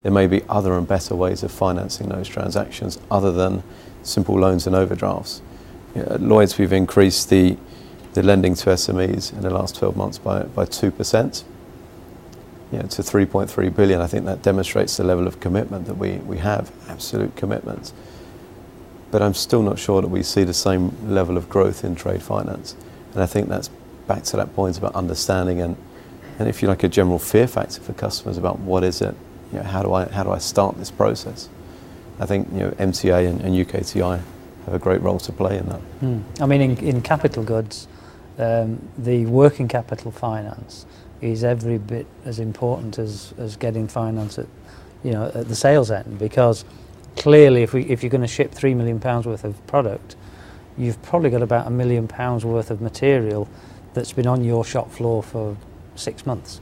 There may be other and better ways of financing those transactions other than simple loans and overdrafts. At Lloyds, we've increased the lending to SMEs in the last 12 months by 2%, to 3.3 billion. I think that demonstrates the level of commitment that we have, absolute commitment. But I'm still not sure that we see the same level of growth in trade finance. And I think that's back to that point about understanding and if you like, a general fear factor for customers about what is it, how do I start this process? I think MTA and UKTI have a great role to play in that. I mean, in capital goods, the working capital finance is every bit as important as getting finance at the sales end, because clearly if you're going to ship £3 million worth of product, you've probably got about £1 million worth of material that's been on your shop floor for 6 months.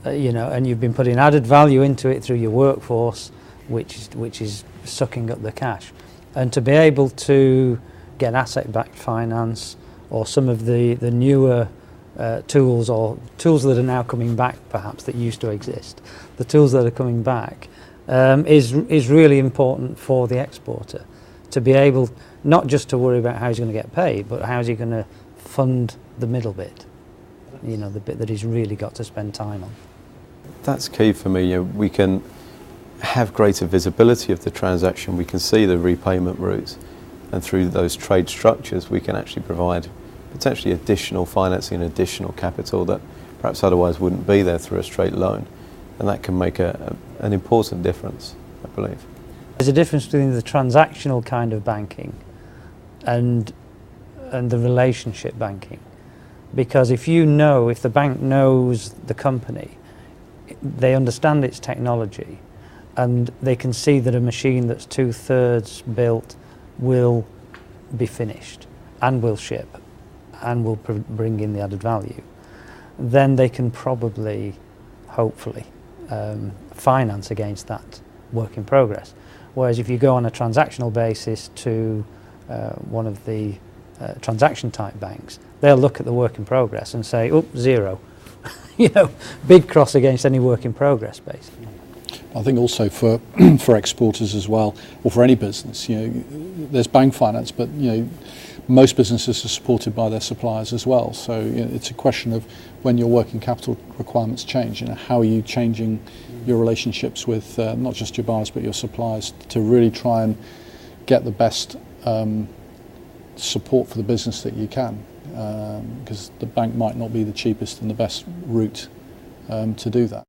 And you've been putting added value into it through your workforce, which is sucking up the cash. And to be able to get asset-backed finance or some of the newer tools, or tools that are now coming back perhaps that used to exist, the tools that are coming back is really important for the exporter, to be able not just to worry about how he's going to get paid, but how is he going to fund the middle bit, the bit that he's really got to spend time on. That's key for me. We can have greater visibility of the transaction, we can see the repayment routes, and through those trade structures we can actually provide potentially additional financing and additional capital that perhaps otherwise wouldn't be there through a straight loan, and that can make an important difference, I believe. There's a difference between the transactional kind of banking and the relationship banking, because if the bank knows the company, they understand its technology, and they can see that a machine that's 2/3 built will be finished and will ship and will bring in the added value, then they can probably, hopefully, finance against that work in progress. Whereas if you go on a transactional basis to one of the transaction type banks, they'll look at the work in progress and say, oh, zero. Big cross against any work in progress, basically. I think also for exporters as well, or for any business, there's bank finance, but most businesses are supported by their suppliers as well. So it's a question of when your working capital requirements change, how are you changing your relationships with not just your buyers but your suppliers to really try and get the best support for the business that you can, because the bank might not be the cheapest and the best route to do that.